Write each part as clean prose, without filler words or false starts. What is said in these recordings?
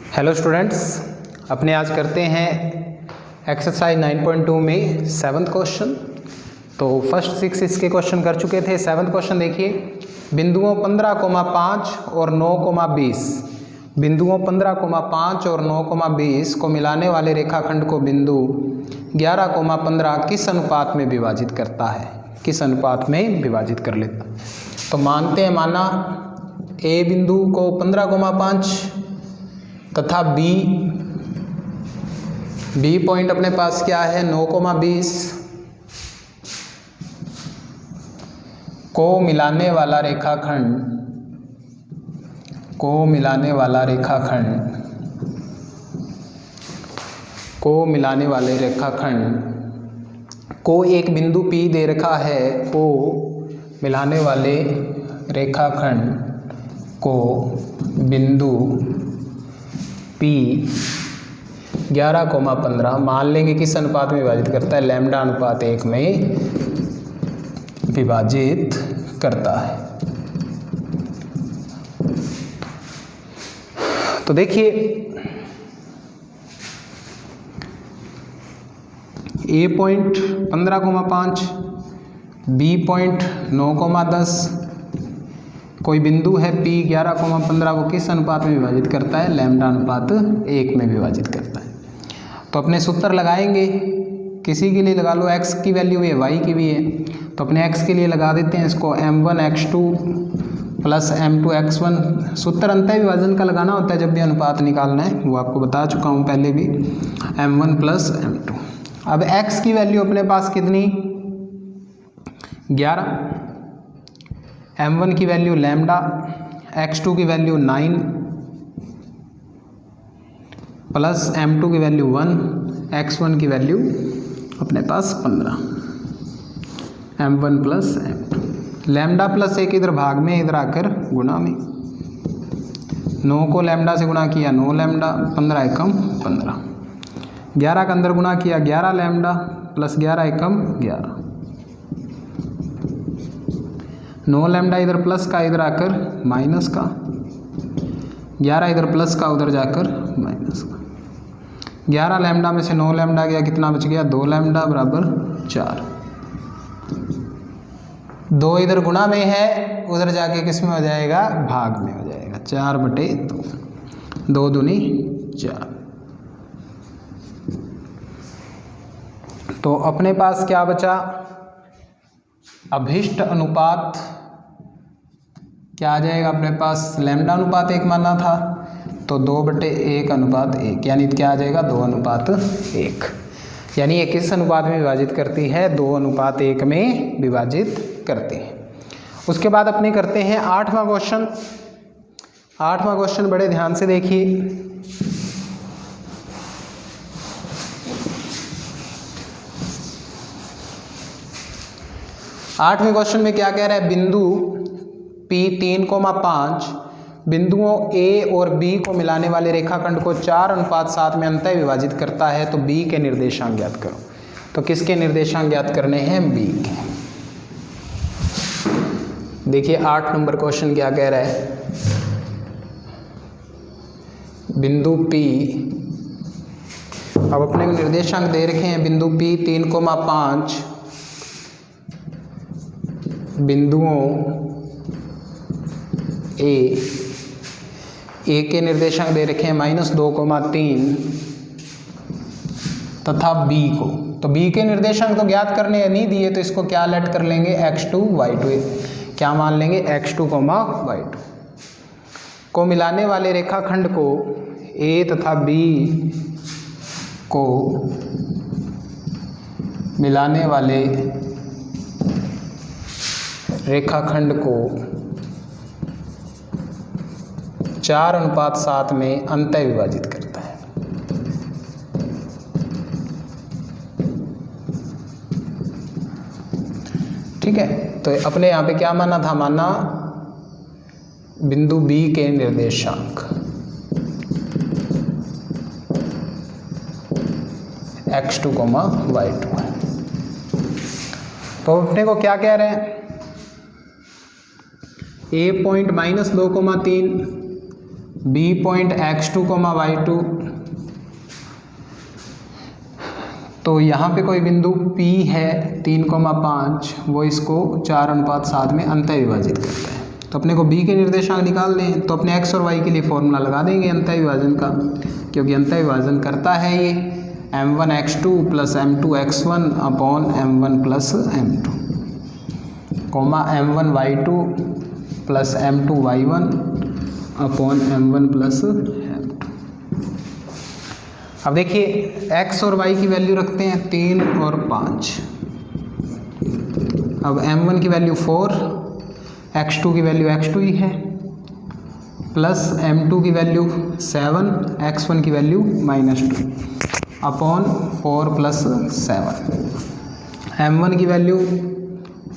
Hello students, अपने आज करते हैं एक्सरसाइज 9.2 में 7th क्वेश्चन। तो फर्स्ट 6 इसके क्वेश्चन कर चुके थे। 7th क्वेश्चन देखिए, बिंदुओं 15,5 और 9,20 बिंदुओं 15,5 और 9,20 को मिलाने वाले रेखाखंड को बिंदु 11,15 किस अनुपात में विभाजित करता है, किस अनुपात में विभाजित कर लेता। तो मानते हैं, माना ए बिंदु को 15,5 तथा बी पॉइंट अपने पास क्या है 9,20 को मिलाने वाला रेखाखंड को एक बिंदु P दे रखा है, को मिलाने वाले रेखाखंड को बिंदु P 11,15 मान लेंगे किस अनुपात में विभाजित करता है, लैम्डा अनुपात 1 में विभाजित करता है। तो देखिए, ए पॉइंट 15,5, बी पॉइंट 9,10, कोई बिंदु है P 11,15 को किस अनुपात में विभाजित करता है, लैम्डा अनुपात 1 में विभाजित करता है। तो अपने सूत्र लगाएंगे, किसी के लिए लगा लो, x की वैल्यू भी है, y की भी है। तो अपने x के लिए लगा देते हैं इसको m1x2 प्लस m2x1। सूत्र अंतः विभाजन का लगाना होता है जब भी अनुपात निकालना है, वो आपको बता चुका हूँ पहले भी, m1 प्लस m2। अब x की वैल्यू अपने पास कितनी, 11, m1 की वैल्यू लैम्डा, x2 की वैल्यू 9 प्लस m2 की वैल्यू 1, x1 की वैल्यू अपने पास 15, m1 plus m2। Lambda plus 1 इधर भाग में, इधर आकर गुणा में, 9 को लैम्डा से गुणा किया 9 लैम्डा, 15 एकम 15, 11 का अंदर गुणा किया 11 लैम्डा प्लस 11 एकम 11, 9 लैम्डा इधर प्लस का, इधर आकर माइनस का, 11 इधर प्लस का, उधर जाकर माइनस का। 11 लैम्डा में से 9 लैम्डा गया, कितना बच गया, 2 लैम्डा बराबर 4। 2 इधर गुणा में है, उधर जाके किस में हो जाएगा, भाग में हो जाएगा, 4/2, 2 दूनी 4। तो अपने पास क्या बचा, अभिष्ट अनुपात क्या आ जाएगा अपने पास, लैम्डा अनुपात 1 माना था, तो 2/1/1, यानी क्या आ जाएगा, 2:1। यानी ये किस अनुपात में विभाजित करती है, 2:1 में विभाजित करती है। उसके बाद अपने करते हैं 8वां क्वेश्चन। 8वां क्वेश्चन बड़े ध्यान से देखिए। आठवें क्वेश्चन में क्या कह रहा है, बिंदु P 3,5 बिंदुओं A और B को मिलाने वाले रेखाखंड को 4:7 में अंतः विभाजित करता है, तो B के निर्देशांक ज्ञात करो। तो किसके निर्देशांक ज्ञात करने हैं, B के। देखिए 8 नंबर क्वेश्चन क्या कह रहा है, बिंदु P, अब अपने निर्देशांक दे रखे हैं, बिंदु P 3,5 बिंदुओं ए के निर्देशांक दे रखे हैं -2,3 तथा B को। तो B के निर्देशांक तो ज्ञात करने नहीं दिए, तो इसको क्या लेट कर लेंगे, x2 y2, क्या मान लेंगे, x2, y2 को मिलाने वाले रेखाखंड को A तथा B को मिलाने वाले रेखाखंड को 4:7 में अंतः विभाजित करता है। ठीक है, तो अपने यहाँ पे क्या माना था, माना बिंदु B के निर्देशांक x2, y2 है। तो अपने को क्या कह रहे हैं, A point -2,3 B point x2, y2, तो यहाँ पे कोई बिंदु P है 3,5, वो इसको 4:7 में अंतः विभाजित करता है। तो अपने को B के निर्देशांक निकालने हैं, तो अपने x और y के लिए फॉर्मूला लगा देंगे अंतः विभाजन का, क्योंकि अंतः विभाजन करता है ये m1x2 plus m2x1 upon m1 plus m2, m1y2 plus m2y1 upon m1 plus m2। अब देखिए x और y की वैल्यू रखते हैं 3 और 5। अब m1 की वैल्यू 4, x2 की वैल्यू x2 ही है, प्लस m2 की वैल्यू 7, x1 की वैल्यू -2 अपॉन 4 प्लस 7। m1 की वैल्यू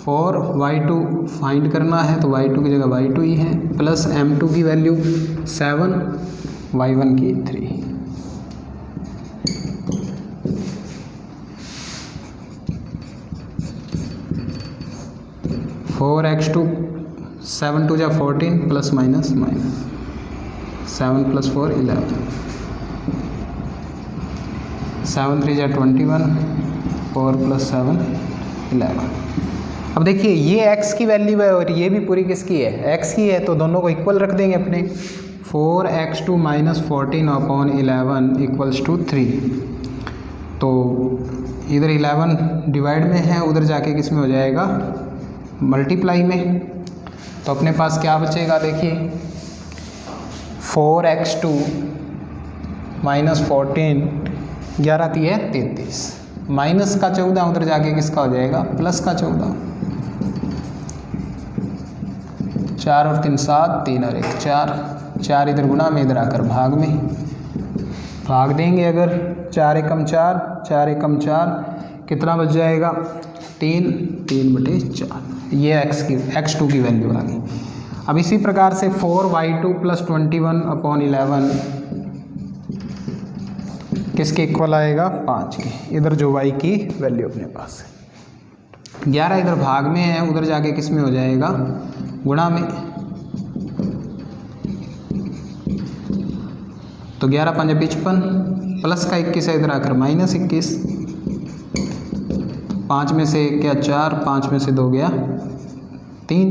4, y2 फाइंड करना है तो y2 की जगह y2 ही है, प्लस m2 की वैल्यू 7, y1 की 3। 4x2 7 2 जा 14 प्लस माइनस 7 प्लस 4 11, 7 3 जा 21, 4 प्लस 7 11। अब देखिए ये x की वैल्यू है और ये भी पूरी किसकी है, x की है, तो दोनों को इक्वल रख देंगे अपने। 4x2 minus 14 upon 11 equals to 3। तो इधर 11 डिवाइड में है, उधर जाके किस में हो जाएगा, मल्टीप्लाई में। तो अपने पास क्या बचेगा, देखिए 4x2 माइनस 14, 11 × 3 = 33, माइनस का 14 उधर जाके किसका हो जाएगा, प्लस का 14। 4 और 3 7, 3 और 1 4, 4 इधर गुणा में, इधर आकर भाग में। भाग देंगे अगर 4 एकम 4, 4 एकम 4, कितना बच जाएगा, 3, 3/4। ये x2 की वैल्यू आ गई। अब इसी प्रकार से 4y2 प्लस 21 अपॉन 11 किसके इक्वल आएगा, 5 के। इधर जो y की वैल्यू अपने पास है, 11 इधर भाग में है, उधर जाके किस में हो जाएगा, गुणा में। तो 11 5 55, प्लस का 21 है, इधर आकर माइनस 21। 5 में से क्या 4, 5 में से 2 गया 3,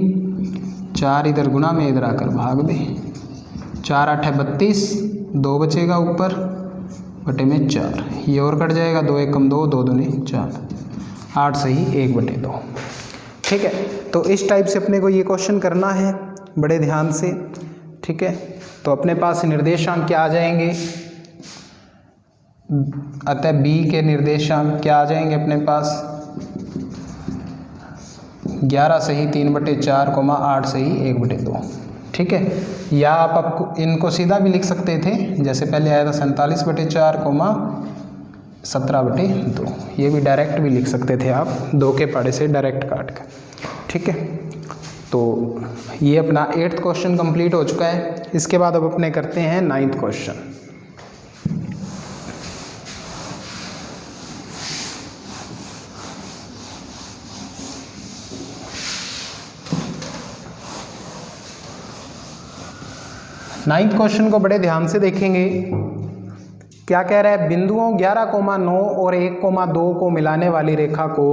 4 इधर गुणा में, इधर आकर भाग में। 4 8 32, 2 बचेगा ऊपर, बटे में 4, ये और कट जाएगा, 2 एकम 2, 2 दूनी 4, 8 सही 1/2। ठीक है, तो इस टाइप से अपने को ये क्वेश्चन करना है बड़े ध्यान से। ठीक है, तो अपने पास निर्देशांक क्या आ जाएंगे, अतः b के निर्देशांक क्या आ जाएंगे अपने पास, 11 सही 3/4, 8 सही 1/2। ठीक है, या आप आपको इनको सीधा भी लिख सकते थे, जैसे पहले आया था 47/4, 17/2। ये भी डायरेक्ट भी लिख सकते थे आप, 2 के पहाड़े से डायरेक्ट काट कर। ठीक है, तो ये अपना 8th क्वेश्चन कंप्लीट हो चुका है। इसके बाद अब अपने करते हैं 9th क्वेश्चन। नाइन्थ क्वेश्चन को बड़े ध्यान से देखेंगे। क्या कह रहा है, बिंदुओं 11,9 और 1,2 को मिलाने वाली रेखा को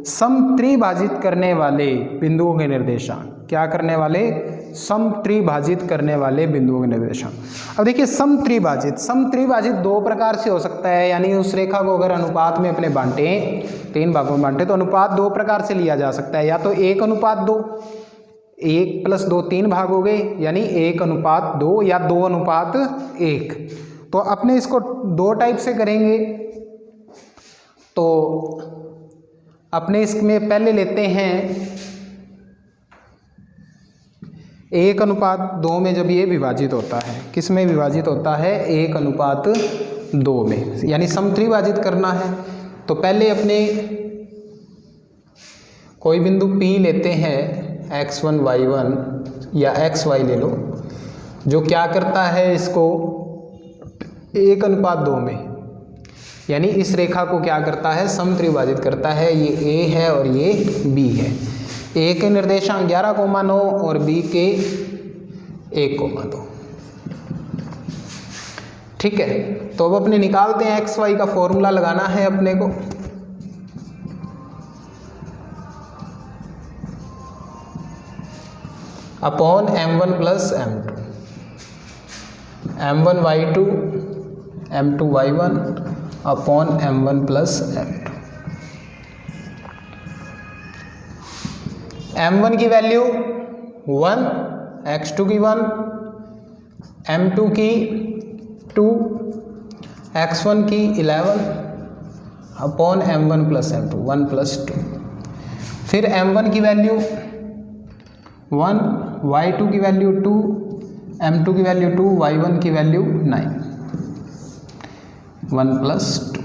समत्रिभाजित करने वाले बिंदुओं के निर्देशांक, क्या करने वाले, समत्रिभाजित करने वाले बिंदुओं के निर्देशांक। अब देखिए समत्रिभाजित 2 प्रकार से हो सकता है, यानी उस रेखा को अगर अनुपात में अपने बांटे, 3 भागों में बांटे, तो अनुपात 2 प्रकार से लिया जा सकता है। या तो 1:2, 1 + 2 3 भाग हो गए, यानी 1:2 या 2:1। तो अपने इसको 2 टाइप से करेंगे। तो अपने इसमें पहले लेते हैं 1:2 में, जब ये विभाजित होता है, किस में विभाजित होता है, 1:2 में, यानी समत्रिभाजित करना है। तो पहले अपने कोई बिंदु P लेते हैं, x1 y1 या xy ले लो, जो क्या करता है, इसको 1:2 में, यानी इस रेखा को क्या करता है, समत्रिभाजित करता है। ये A है और ये B है। A के निर्देशांक 11,9 और B के 1,2। ठीक है, तो अब अपने निकालते हैं एक्स वाई का फॉर्मूला लगाना है अपने को। Upon m1 plus m2, m1 y2 m2 y1 upon m1 plus m2। m1 की वैल्यू 1, x2 की 1, m2 की 2, x1 की 11 upon m1 plus m2 1 plus 2। फिर m1 की वैल्यू 1, y2 की वैल्यू 2, m2 की वैल्यू 2, y1 की वैल्यू 9 1 प्लस 2।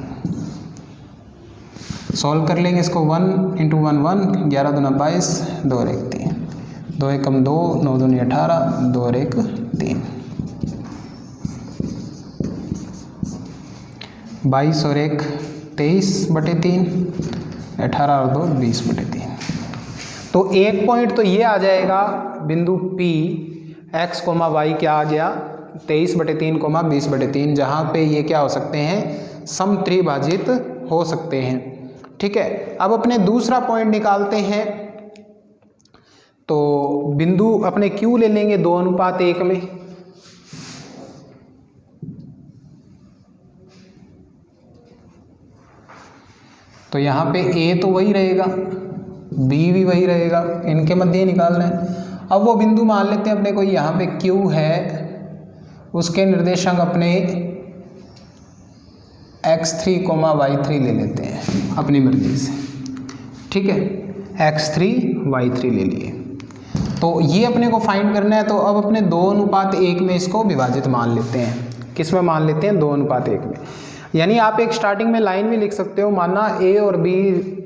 सॉल्व कर लेंगे इसको। 1 इंटू 1 1, 11 दूना 22, 2 और 1 3, 2 एकम 2, 9 दूनी 18, 2 और 1 3, 22 और 1 23/3, 18 और 2 20/3। तो एक पॉइंट तो ये आ जाएगा बिंदु P x, y क्या आ गया 23/3, 20/3, जहाँ पे ये क्या हो सकते हैं, समत्रिभाजित हो सकते हैं। ठीक है, अब अपने दूसरा पॉइंट निकालते हैं। तो बिंदु अपने Q ले लेंगे 2:1 में। तो यहाँ पे A तो वही रहेगा, B भी वही रहेगा, इनके मध्य ही निकालना है। अब वो बिंदु मान लेते हैं अपने को यहाँ पे Q है, उसके निर्देशांक अपने x3, y3 ले लेते हैं अपनी मर्जी से। ठीक है, x3, y3 ले लिए। तो ये अपने को फाइंड करना है। तो अब अपने 2:1 में इसको विभाजित मान लेते हैं। किस में मान लेते हैं? 2:1 में। यानी आप एक स्टार्टिंग में लाइन भी लिख सकते हो, माना A और B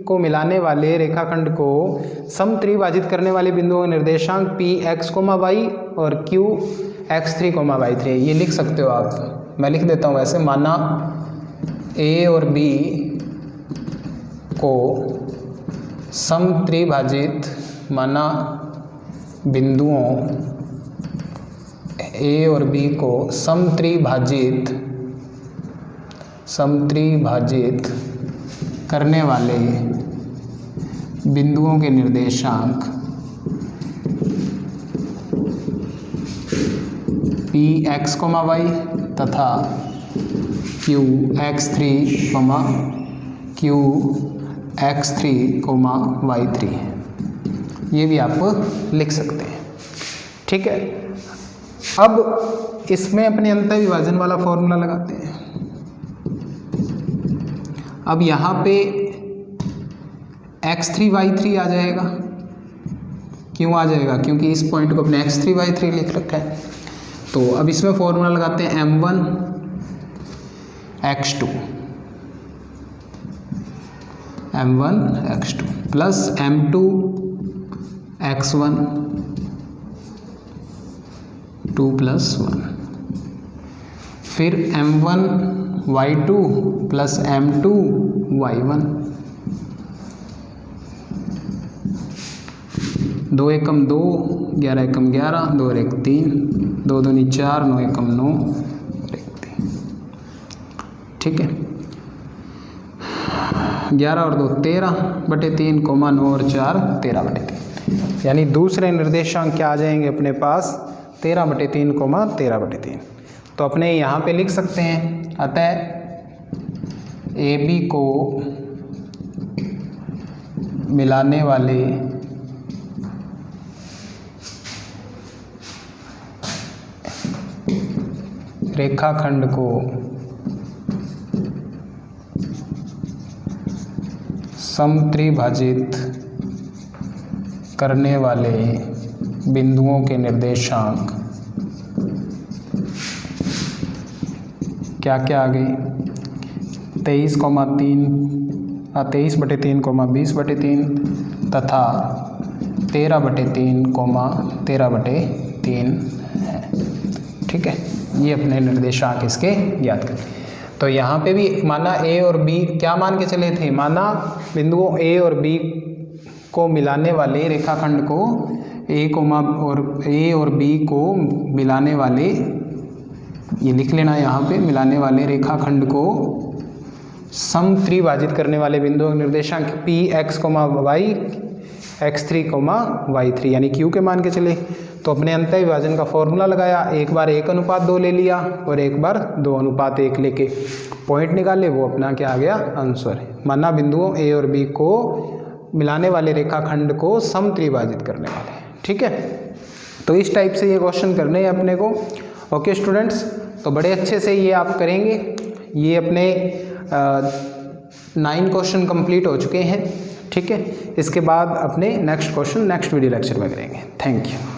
को मिलाने वाले रेखाखंड को समत्रिभाजित करने वाले बिंदुओं के निर्देशांक P x, y और Q x3, y3, ये लिख सकते हो आप। मैं लिख देता हूँ वैसे। माना A और B को समत्रिभाजित, माना बिंदुओं A और B को समत्रिभाजित करने वाले बिंदुओं के निर्देशांक P x, y तथा Q x3, Q x3, y3 है। ये भी आप लिख सकते हैं। ठीक है, अब इसमें अपने अंतर विभाजन वाला फॉर्मूला लगाते हैं। अब यहाँ पे x3, y3 आ जाएगा। क्यों आ जाएगा? क्योंकि इस पॉइंट को अपने x3, y3 लिख रखा है। तो अब इसमें फॉर्मूला लगाते हैं m1 x2 plus m2 x1 2 + 1, फिर m1 y2 plus m2 y1, 2 एकम 2, 11 एकम 11, 2 और 1 3, 2 दूनी 4, 9 एकम 9 और 1 3। ठीक है, 11 और 2 13/3, 9 और 4 13/3। यानी दूसरे निर्देशांक क्या आ जाएंगे अपने पास? 13/3, 13/3। तो अपने यहाँ पे लिख सकते हैं। अतः AB को मिलाने वाले रेखाखंड को समत्रिभाजित करने वाले बिंदुओं के निर्देशांक क्या क्या आ गई? 23/3, 20/3 तथा 13/3, 13/3 है। ठीक है, ये अपने निर्देशांक इसके याद करें। तो यहाँ पे भी माना A और B क्या मान के चले थे? माना बिंदुओं A और B को मिलाने वाले रेखाखंड को A और B को मिलाने वाले ये लिख लेना यहाँ पे, मिलाने वाले रेखाखंड को समत्रिभाजित करने वाले बिंदुओं के निर्देशांक P x comma Y x3 y3 यानी q के मान के चले। तो अपने अंतः विभाजन का फॉर्मूला लगाया, एक बार 1:2 ले लिया और एक बार 2:1 लेके पॉइंट निकाले, वो अपना क्या आ गया आंसर है। माना बिंदुओं a और b को मिलाने वाले रेखाखंड को समत्रिभाजित करने वाले, ठीक है। तो इस टाइप से ये क्वेश्चन करने हैं अपने को। ओके स्टूडेंट्स, तो बड़े अच्छे से ये आप करेंगे। ये अपने 9 क्वेश्चन कंप्लीट हो चुके हैं, ठीक है। इसके बाद अपने next question next video lecture में करेंगे। Thank you.